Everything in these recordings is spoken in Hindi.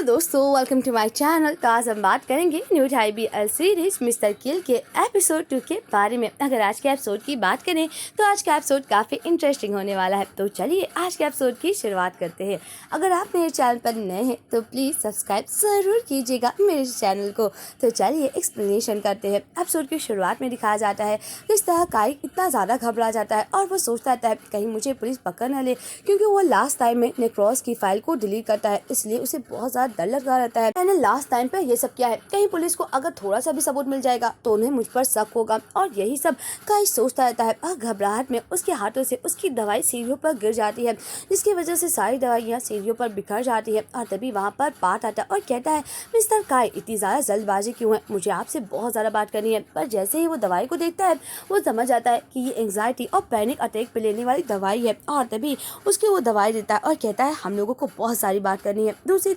दोस्तों, वेलकम टू माय चैनल। तो आज हम बात करेंगे न्यू IBL सीरीज मिस्टर किल के एपिसोड 2 के बारे में। अगर आज के एपिसोड की बात करें तो आज का एपिसोड काफ़ी इंटरेस्टिंग होने वाला है। तो चलिए आज के एपिसोड की शुरुआत करते हैं। अगर आप मेरे चैनल पर नए हैं तो प्लीज़ सब्सक्राइब ज़रूर कीजिएगा मेरे चैनल को। तो चलिए एक्सप्लेनेशन करते हैं। एपिसोड की शुरुआत में दिखाया जाता है किस तरह काई इतना ज़्यादा घबरा जाता है और वो सोचता रहता है कहीं मुझे पुलिस पकड़ न ले, क्योंकि वो लास्ट टाइम में नेक्रोस की फाइल को डिलीट करता है, इसलिए उसे बहुत ज़्यादा डर लगा रहता है। मैंने लास्ट टाइम पे ये सब किया है, कहीं पुलिस को अगर थोड़ा सा भी सबूत मिल जाएगा तो उन्हें मुझ पर शक होगा, और यही सब कई सोचता रहता है। और घबराहट में उसके हाथों से उसकी दवाई सीढ़ियों पर गिर जाती है, जिसकी वजह से सारी दवाइयाँ सीढ़ियों पर बिखर जाती है। और तभी वहाँ पर पार्ट आता है और कहता है, मिस्टर काई इतनी ज़्यादा जल्दबाजी क्यों है, मुझे आपसे बहुत ज़्यादा बात करनी है। पर जैसे ही वो दवाई को देखता है वो समझ आता है कि ये एंग्जाइटी और पैनिक अटैक पे लेने वाली दवाई है, और तभी उसकी वो दवाई देता है और कहता है हम लोगों को बहुत सारी बात करनी है। दूसरी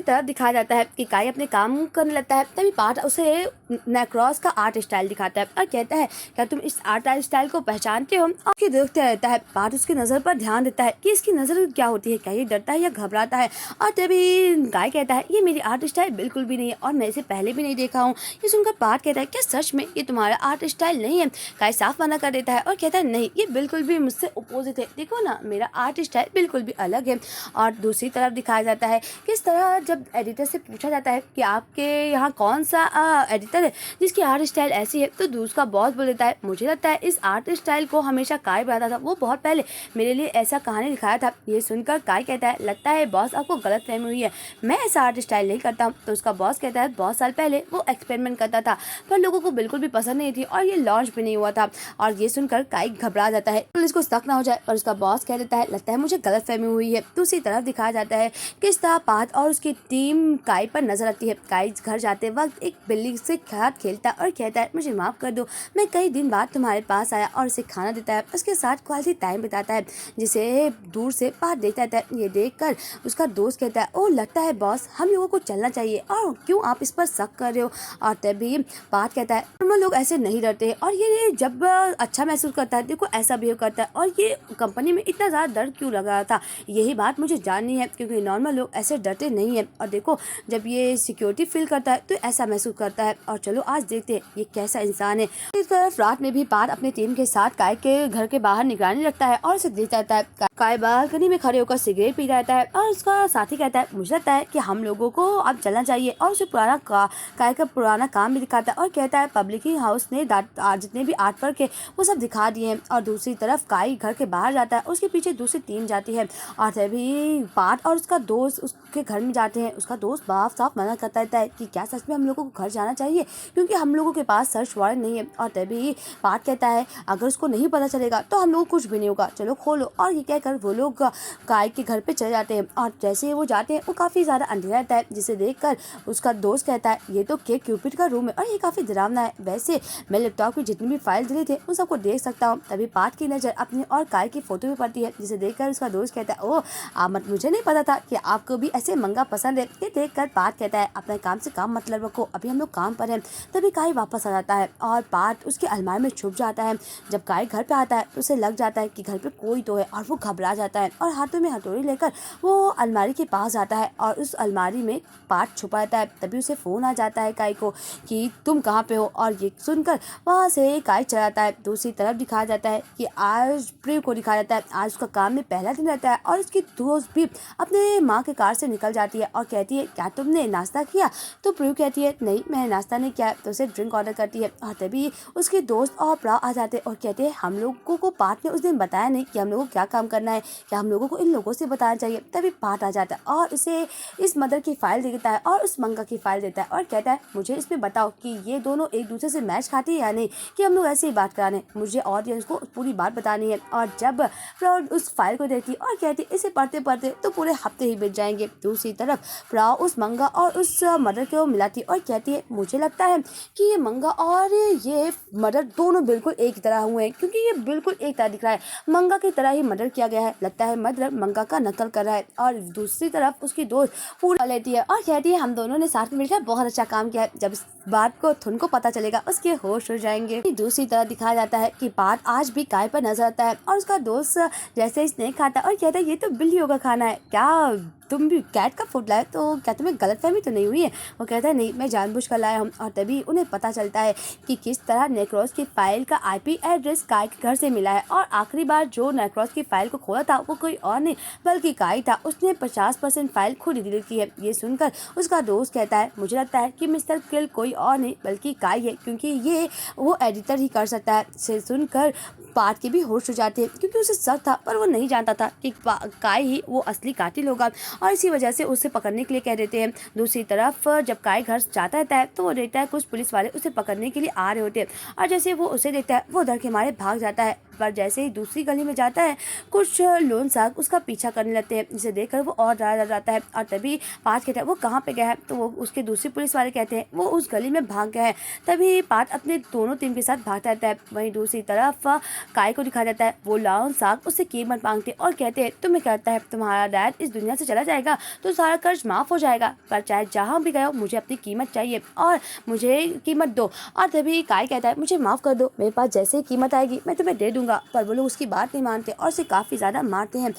तरफ दिखाया जाता है कि काई अपने काम करने लगता है। तभी पार्ट उसे नेक्रोस का आर्ट स्टाइल दिखाता है और कहता है क्या तुम इस आर्ट स्टाइल को पहचानते हो। और देखते रहता है। पार्ट उसकी नज़र पर ध्यान देता है कि इसकी नज़र क्या होती है, क्या ये डरता है या घबराता है। और तभी काई कहता है ये मेरी आर्ट स्टाइल बिल्कुल भी नहीं है और मैं इसे पहले भी नहीं देखा हूँ। ये सुनकर पार्ट कहता है क्या सच में ये तुम्हारा आर्ट स्टाइल नहीं है। काई साफ मना कर देता है और कहता है नहीं, ये बिल्कुल भी मुझसे अपोजिट है, देखो ना मेरा आर्ट स्टाइल बिल्कुल भी अलग है। और दूसरी तरफ दिखाया जाता है किस तरह जब एडिटर से पूछा जाता है कि आपके यहाँ कौन सा एडिटर है जिसकी आर्ट स्टाइल ऐसी है, तो दूसरा बॉस बोल देता है मुझे लगता है इस आर्ट स्टाइल को हमेशा काई बनाता था, वो बहुत पहले मेरे लिए ऐसा कहानी दिखाया था। ये सुनकर काई कहता है लगता है बॉस आपको गलत फहमी हुई है, मैं ऐसा आर्ट स्टाइल नहीं करता हूँ। तो उसका बॉस कहता है बहुत साल पहले वो एक्सपेरिमेंट करता था पर लोगों को बिल्कुल भी पसंद नहीं थी और ये लॉन्च भी नहीं हुआ था। और ये सुनकर काई घबरा जाता है पुलिस को शक ना हो जाए, और उसका बॉस कह देता है लगता है मुझे गलत फहमी हुई है। दूसरी तरफ दिखाया जाता है किस तरह पार्थ और उसकी टीम काई पर नजर रखती है। काई घर जाते वक्त एक बिल्ली से साथ खेलता है और कहता है मुझे माफ कर दो, मैं कई दिन बाद तुम्हारे पास आया, और उसे खाना देता है, उसके साथ क्वालिटी टाइम बिताता है, जिसे दूर से पार्थ देखता रहता है। ये देखकर उसका दोस्त कहता है ओ लगता है बॉस हम लोगों को चलना चाहिए, और क्यों आप इस पर शक कर रहे हो। और तभी पार्थ कहता है नॉर्मल लोग ऐसे नहीं डरते, और ये जब अच्छा महसूस करता है देखो ऐसा बिहेव करता है, और ये कंपनी में इतना ज़्यादा डर क्यों लग रहा था, यही बात मुझे जाननी है, क्योंकि नॉर्मल लोग ऐसे डरते नहीं है। और देखो जब ये सिक्योरिटी फील करता है तो ऐसा महसूस करता है, और चलो आज देखते हैं ये कैसा इंसान है। इस तरफ रात में भी पार्थ अपनी टीम के साथ काई के घर के बाहर निगरानी रखता है और उसे देखता रहता है। काई बालकनी में खड़े होकर सिगरेट पी रहता है, और उसका साथी कहता है मुझे लगता है कि हम लोगों को अब चलना चाहिए, और उसे काई का पुराना काम भी दिखाता है और कहता है पब्लिक हाउस ने जितने भी आर्ट वर्क है वो सब दिखा दिए हैं। और दूसरी तरफ काई घर के बाहर जाता है, उसके पीछे दूसरी टीम जाती है, और तभी पार्थ और उसका दोस्त उसके घर में जाते हैं। उसका दोस्त साफ मना करता रहता है कि क्या सच में हम लोगों को घर जाना चाहिए, क्योंकि हम लोगों के पास सर्च वारंट नहीं है। और तभी पार्थ कहता है अगर उसको नहीं पता चलेगा तो हम लोग कुछ भी नहीं होगा, चलो खोलो। और ये कहकर वो लोग काई के घर पे चले जाते हैं, और जैसे ही वो जाते हैं वो काफ़ी ज़्यादा अंधेरा रहता है, जिसे देखकर उसका दोस्त कहता है ये तो के क्यूपिड का रूम है और ये काफ़ी डरावना है, वैसे मैं लैपटॉप की जितनी भी फाइल दिली थे उन सबको देख सकता हूँ। तभी पार्थ की नज़र अपनी और काई की फोटो में पड़ती है, जिसे देखकर उसका दोस्त कहता है ओह मुझे नहीं पता था कि आपको भी ऐसे मंगा पसंद है। ये देखकर पार्थ कहता है अपने काम से काम मतलब रखो, अभी हम लोग काम पर हैं। तभी काई वापस आ जाता है और पार्थ उसके अलमारी में छुप जाता है। जब काई घर पे आता है तो उसे लग जाता है कि घर पे कोई तो है, और वो घबरा जाता है और हाथों में हथौड़ी लेकर वो अलमारी के पास जाता है, और उस अलमारी में पार्थ छुपा रहता है। तभी उसे फ़ोन आ जाता है काई को कि तुम कहाँ पे हो, और ये सुनकर वहाँ से काई चला जाता है। दूसरी तरफ दिखाया जाता है कि आज प्रिय को दिखाया जाता है, आज उसका काम में पहला दिन रहता है, और उसकी दोस्त भी अपने माँ के कार से निकल जाती है और कहती है क्या तुमने नाश्ता किया। तो प्रिय कहती है नहीं मैंने नाश्ता नहीं किया, तो उसे ड्रिंक ऑर्डर करती है। और तभी उसके दोस्त और प्रा आ जाते हैं और कहते हैं हम लोगों को पार्थ ने उस दिन बताया नहीं कि हम लोगों को क्या काम करना है, क्या हम लोगों को इन लोगों से बताना चाहिए। तभी पार्थ आ जाता है और उसे इस मदर की फाइल देता है और उस मंगा की फाइल देता है, और कहता है मुझे इसमें बताओ कि ये दोनों एक दूसरे से मैच खाते हैं या नहीं, कि हम लोग ऐसे ही बात कराने, मुझे ऑडियंस को पूरी बात बतानी है। और जब प्रा उस फाइल को देखती और कहती इसे पढ़ते पढ़ते तो पूरे हफ्ते ही बीत जाएंगे। दूसरी तरफ प्रा उस मंगा और उस मदर को मिलाती और कहती है मुझे लगता है कि ये मंगा और ये मदर दोनों बिल्कुल एक तरह हुए हैं, क्योंकि ये बिल्कुल एक तरह दिख रहा है, मंगा की तरह ही मर्डर किया गया है, लगता है मदर मंगा का नकल कर रहा है। और दूसरी तरफ उसकी दोस्त पूरा लेती है और कहती है हम दोनों ने साथ में मिलकर बहुत अच्छा काम किया है, जब इस बात को थुन को पता चलेगा उसके होश हो जाएंगे। दूसरी तरफ दिखाया जाता है कि पार्थ आज भी काई पर नजर आता है, और उसका दोस्त जैसे स्नेक खाता है और कहता है ये तो बिल्लियों का खाना है, क्या तुम भी कैट का फूड लाए, तो क्या तुम्हें गलतफहमी तो नहीं हुई है? वो कहता है नहीं, मैं जानबूझकर लाया हूँ। और तभी उन्हें पता चलता है कि किस तरह नेक्रोस की फाइल का IP एड्रेस काय के घर से मिला है। और आखिरी बार जो नेक्रोस की फाइल को खोला था वो कोई और नहीं बल्कि काय था। उसने 50% फाइल खुद ही डिलीट की है। ये सुनकर उसका दोस्त कहता है मुझे लगता है कि मिस्टर किल कोई और नहीं बल्कि काय है, क्योंकि ये वो एडिटर ही कर सकता है। इसे सुनकर पार्ट के भी होश हो जाते हैं, क्योंकि उसे शक था पर वो नहीं जानता था कि काय ही वो असली कातिल होगा, और इसी वजह से उसे पकड़ने के लिए कह देते हैं। दूसरी तरफ जब काय घर जाता रहता है तो वो देखता है कुछ पुलिस वाले उसे पकड़ने के लिए आ रहे होते हैं, और जैसे वो उसे देखता है वो डर के मारे भाग जाता है। पर जैसे ही दूसरी गली में जाता है कुछ लोन साग उसका पीछा करने लगते हैं, जिसे देखकर वो और डर जाता है। और तभी पार्थ कहता है वो कहाँ पे गया है, तो वो उसके दूसरे पुलिस वाले कहते हैं वो उस गली में भाग गया है। तभी पार्थ अपने दोनों टीम के साथ भागता रहता है। वहीं दूसरी तरफ काय को दिखाया जाता है, वो लोन साग उससे कीमत मांगते और कहते हैं तुम्हें कहता है तुम्हारा डैड इस दुनिया से चला जाएगा तो सारा कर्ज माफ हो जाएगा, पर चाहे जहाँ भी गए हो मुझे अपनी कीमत चाहिए और मुझे कीमत दो। और तभी काय कहता है मुझे माफ़ कर दो, मेरे पास जैसे ही कीमत आएगी मैं तुम्हें दे दूंगा। पर वो लोग उसकी बात नहीं मानते और उसे काफ़ी ज़्यादा मारते हैं,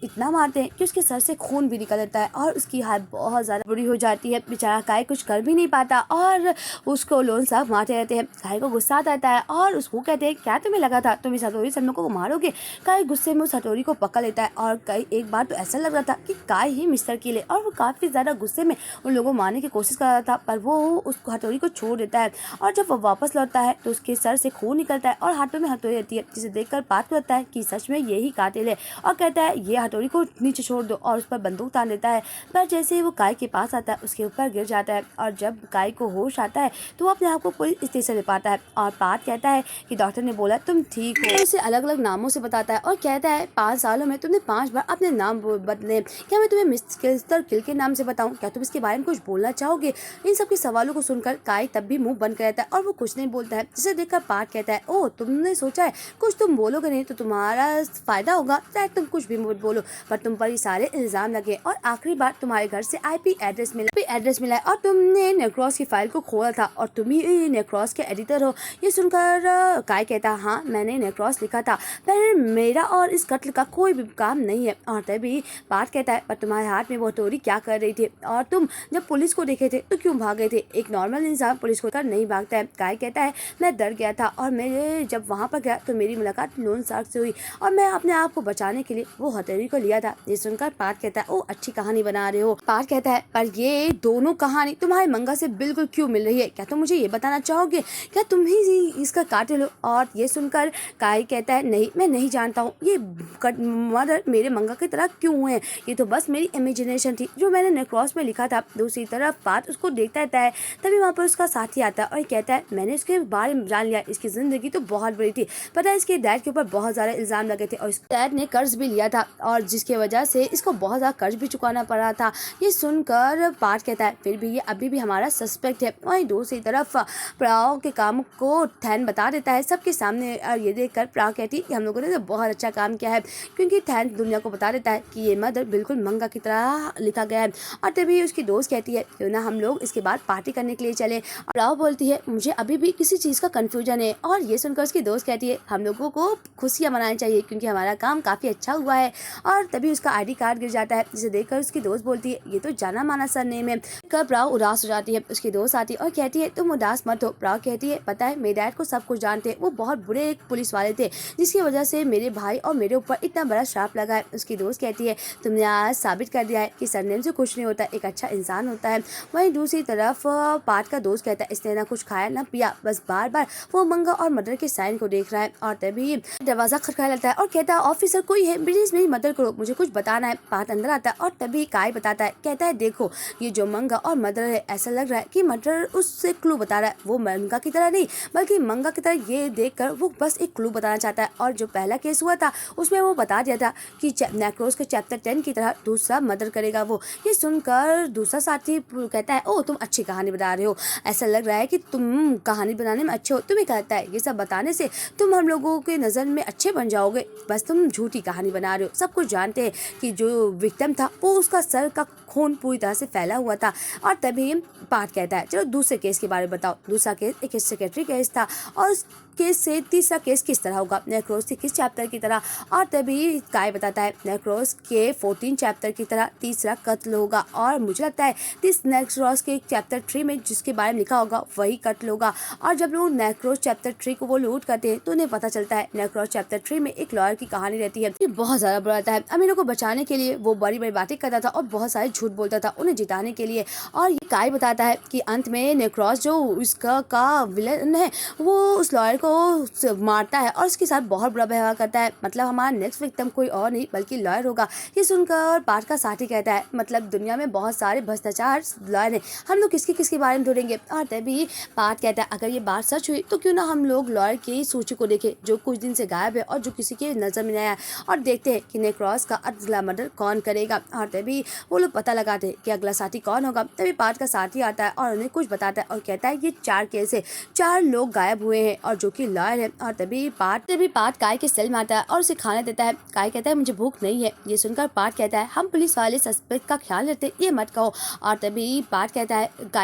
इतना मारते हैं कि उसके सर से खून भी निकल जाता है और उसकी हालत बहुत ज़्यादा बुरी हो जाती है। बेचारा काय कुछ कर भी नहीं पाता और उसको लोन साहब मारते रहते हैं। काय को गुस्सा आता रहता है और उसको कहते हैं क्या तुम्हें लगा था तुम इस हथौड़ी से हम लोग को मारोगे? काय गुस्से में उस हथौड़ी को पकड़ लेता है और कई एक बार तो ऐसा लग रहा था कि काय ही मिस्टर किल है, और वो काफ़ी ज़्यादा गुस्से में उन लोगों को मारने की कोशिश कर रहा था, पर वो उस हथौड़ी को छोड़ देता है। और जब वो वापस लौटता है तो उसके सर से खून निकलता है और हाथों में हथौड़ी रहती है, जिसे देखकर पार्थ को लगता है कि सच में यही कातिल है और कहता है ये हथौड़ी को नीचे छोड़ दो और उस पर बंदूक तान देता है। पर जैसे ही वो काय के पास आता है उसके ऊपर गिर जाता है, और जब काय को होश आता है तो वो अपने आप को पुलिस स्टेशन ले पाता है। और पार्थ कहता है कि डॉक्टर ने बोला तुम ठीक हो। उसे अलग अलग नामों से बताता है और कहता है 5 सालों में तुमने 5 बार अपने नाम बदले, क्या मैं तुम्हें मिस्टर किल के नाम से बताऊं? क्या तुम इसके बारे में कुछ बोलना चाहोगे? इन सब के सवालों को सुनकर काय तब भी मुंह बंद कर रहता है और वो कुछ नहीं बोलता है, जिसे देखकर पार्थ कहता है ओह तुमने सोचा है कुछ तुम बोलोगे नहीं तो तुम्हारा फायदा होगा, चाहे तुम कुछ भी मत बोलो, पर तुम पर ये सारे इल्जाम लगे और आखिरी बार तुम्हारे घर से IP एड्रेस मिला है और तुमने नेक्रोस की फाइल को खोला था और तुम ही नेक्रोस के एडिटर हो। ये सुनकर काय कहता है हाँ मैंने नेक्रोस लिखा था, पर मेरा और इस कत्ल का कोई भी काम नहीं है। और तभी पार्थ कहता है पर तुम्हारे हाथ में वो हथौड़ी क्या कर रही थी और तुम जब पुलिस को देखे थे तो क्यों भागे थे? एक नॉर्मल इंसान पुलिस को कर नहीं भागता है। काय कहता है मैं डर गया था और मैं जब वहाँ पर गया तो मेरी मुलाकात लोन साग से हुई और मैं अपने आप को बचाने के लिए वो हथौड़ी को लिया था। ये सुनकर पार्थ कहता है ओ अच्छी कहानी बना रहे हो। पार्थ कहता है पर ये दोनों कहानी तुम्हारे मंगा से बिल्कुल क्यों मिल रही है? क्या तुम मुझे ये बताना चाहोगे? क्या तुम ही इसका कातिल हो? और ये सुनकर काय कहता है नहीं मैं नहीं जानता हूँ ये मर्डर मेरे मंगा की तरह क्यों हुए हैं, ये तो बस मेरी इमेजिनेशन थी जो मैंने नेक्रोस में लिखा था। दूसरी तरफ पार्थ उसको देखता रहता है, तभी वहाँ पर उसका साथी आता है और कहता है मैंने इसके बारे में जान लिया, इसकी ज़िंदगी तो बहुत बड़ी थी, पता है इसके डैड के ऊपर बहुत ज़्यादा इल्ज़ाम लगे थे और इसके डैड ने कर्ज भी लिया था और जिसकी वजह से इसको बहुत ज़्यादा कर्ज भी चुकाना पड़ा था। ये सुनकर पार्थ कहता है फिर भी ये अभी भी हमारा सस्पेक्ट है। वहीं दूसरी तरफ प्राव के काम को थैन बता देता है सबके सामने, और ये देखकर प्राव कहती है कि हम लोगों ने तो बहुत अच्छा काम किया है, क्योंकि थैन दुनिया को बता देता है कि ये मर्डर बिल्कुल मंगा की तरह लिखा गया है। और तभी उसकी दोस्त कहती है क्यों ना हम लोग इसके बाद पार्टी करने के लिए चले। प्राव बोलती है मुझे अभी भी किसी चीज़ का कन्फ्यूजन है, और ये सुनकर उसकी दोस्त कहती है हम लोगों को खुशियाँ मनानी चाहिए क्योंकि हमारा काम काफ़ी अच्छा हुआ है। और तभी उसका ID कार्ड गिर जाता है, जिसे देखकर उसकी दोस्त बोलती है ये तो जाना माना सरनेम है। कब प्राव उदास हो जाती है, उसकी दोस्त आती है और कहती है तुम उदास मत हो। प्राव कहती है पता है मेरे डैड को सब कुछ जानते हैं, वो बहुत बुरे एक पुलिस वाले थे जिसकी वजह से मेरे भाई और मेरे ऊपर इतना बड़ा श्राप लगा है। उसकी दोस्त कहती है तुमने आज साबित कर दिया है कि सरनेम से कुछ नहीं होता, एक अच्छा इंसान होता है। वहीं दूसरी तरफ पार्थ का दोस्त कहता है इसने ना कुछ खाया ना पिया, बस बार बार वो मंगा और मदर के साइन को देख रहा है। और तभी दरवाजा खटखटाने लगता है और कहता है ऑफिसर कोई है, प्लीज मेरी मदद करो, मुझे कुछ बताना है। पार्थ अंदर आता है और तभी काय बताता है, कहता है देखो ये जो मंगा और मदर है ऐसा लग रहा है कि मदर उससे क्लू बता रहा है, वो मंगा की तरह नहीं बल्कि मंगा की तरह। ये देखकर वो बस एक क्लू बताना चाहता है, और जो पहला केस हुआ था उसमें वो बता दिया था कि नेक्रोस के चैप्टर 10 की तरह दूसरा मदर करेगा वो। ये सुनकर दूसरा साथी कहता है ओ तुम अच्छी कहानी बता रहे हो, ऐसा लग रहा है कि तुम कहानी बनाने में अच्छे हो, तुम्हें कहता है ये सब बताने से तुम हम लोगों के नज़र में अच्छे बन जाओगे, बस तुम झूठी कहानी बना रहे हो। सब कुछ जानते हैं कि जो विक्टिम था वो उसका सर का खून पूरी तरह से फैला हुआ था। और तभी पार्थ कहता है चलो दूसरे केस के बारे में बताओ। दूसरा केस एक सेक्रेटरी केस था और केस से तीसरा केस किस तरह होगा, नेक्रोस के किस चैप्टर की तरह। और तभी काय बताता है नेक्रोस के 14 चैप्टर की तरह तीसरा कत्ल होगा। और मुझे लगता है इस नेक्रोस के चैप्टर 3 में जिसके बारे में लिखा होगा वही कत्ल होगा। और जब लोग नेक्रोस चैप्टर 3 को वो लूट करते हैं तो उन्हें पता चलता है नेक्रोस चैप्टर 3 में एक लॉयर की कहानी रहती है। ये बहुत ज्यादा बुरा था, अमीरों को बचाने के लिए वो बड़ी बड़ी बातें करता था और बहुत सारे झूठ बोलता था उन्हें जिताने के लिए। और ये काय बताता है कि अंत में नेक्रोस जो इसका का विलन है वो उस लॉयर को मारता है और उसके साथ बहुत बुरा व्यवहार करता है। मतलब हमारा नेक्स्ट विक्टिम कोई और नहीं बल्कि लॉयर होगा। ये सुनकर पार्थ का साथी कहता है मतलब दुनिया में बहुत सारे भ्रष्टाचार लॉयर हैं, हम लोग किसके बारे में ढूंढेंगे। और तभी पार्थ कहता है अगर ये बात सच हुई तो क्यों ना हम लोग लॉयर की सूची को देखें जो कुछ दिन से गायब है और जो किसी के नजर में नहीं आया, और देखते हैं कि नेक्रोस का अगला मर्डर कौन करेगा। और तभी वो लोग पता लगाते हैं कि अगला साथी कौन होगा। तभी पार्थ का साथी आता है और उन्हें कुछ बताता है और कहता है ये 4 केस है, 4 लोग गायब हुए हैं और जो कि लॉयर है। और तभी पार्थ काय के सेल में आता है और उसे खाना देता है। काय कहता है मुझे भूख नहीं है। ये सुनकर पार्थ कहता है हम पुलिस वाले सस्पेक्ट का ख्याल रखते ये मत कहो। और तभी काय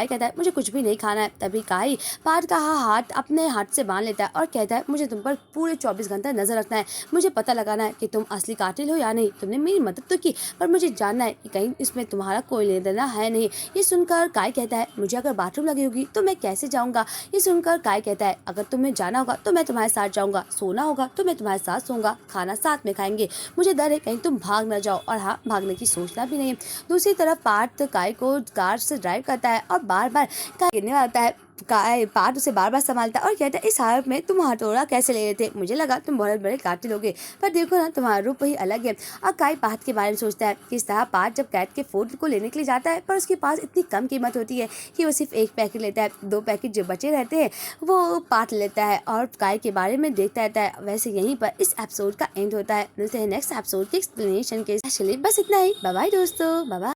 कहता है मुझे कुछ भी नहीं खाना है। तभी काय पार्थ का हाथ अपने हाथ से बांध लेता है और कहता है मुझे तुम पर पूरे 24 घंटे नजर रखना है, मुझे पता लगाना है कि तुम असली कातिल हो या नहीं। तुमने मेरी मदद तो की पर मुझे जानना है कि कहीं इसमें तुम्हारा कोई लेना देना है नहीं। ये सुनकर काय कहता है मुझे अगर बाथरूम लगी होगी तो मैं कैसे जाऊंगा। ये सुनकर काय कहता है अगर तुम्हें जाना होगा तो मैं तुम्हारे साथ जाऊंगा, सोना होगा तो मैं तुम्हारे साथ सोऊंगा, खाना साथ में खाएंगे, मुझे डर है कहीं तुम भाग ना जाओ। और हाँ, भागने की सोचना भी नहीं है। दूसरी तरफ पार्थ काय को कार से ड्राइव करता है और बार बार काय गिरने आता है। पार्थ उसे बार बार संभालता है और कहता है इस हालत में तुम हथौड़ा कैसे ले रहे थे, मुझे लगा तुम बहुत बड़े कातिल होगे, पर देखो ना तुम्हारा रूप ही अलग है। और काय पार्थ के बारे में सोचता है कि इस तरह पार्थ जब कैट के फूड को लेने के लिए जाता है पर उसके पास इतनी कम कीमत होती है कि वो सिर्फ 1 पैकेट लेता है, 2 पैकेट जो बचे रहते हैं वो पार्थ लेता है और काय के बारे में देखता रहता है। वैसे यहीं पर इस एपिसोड का एंड होता है। मिलते हैं नेक्स्ट एपिसोड के एक्सप्लेनेशन के। बस इतना ही, बाय बाय दोस्तों, बाय बाय।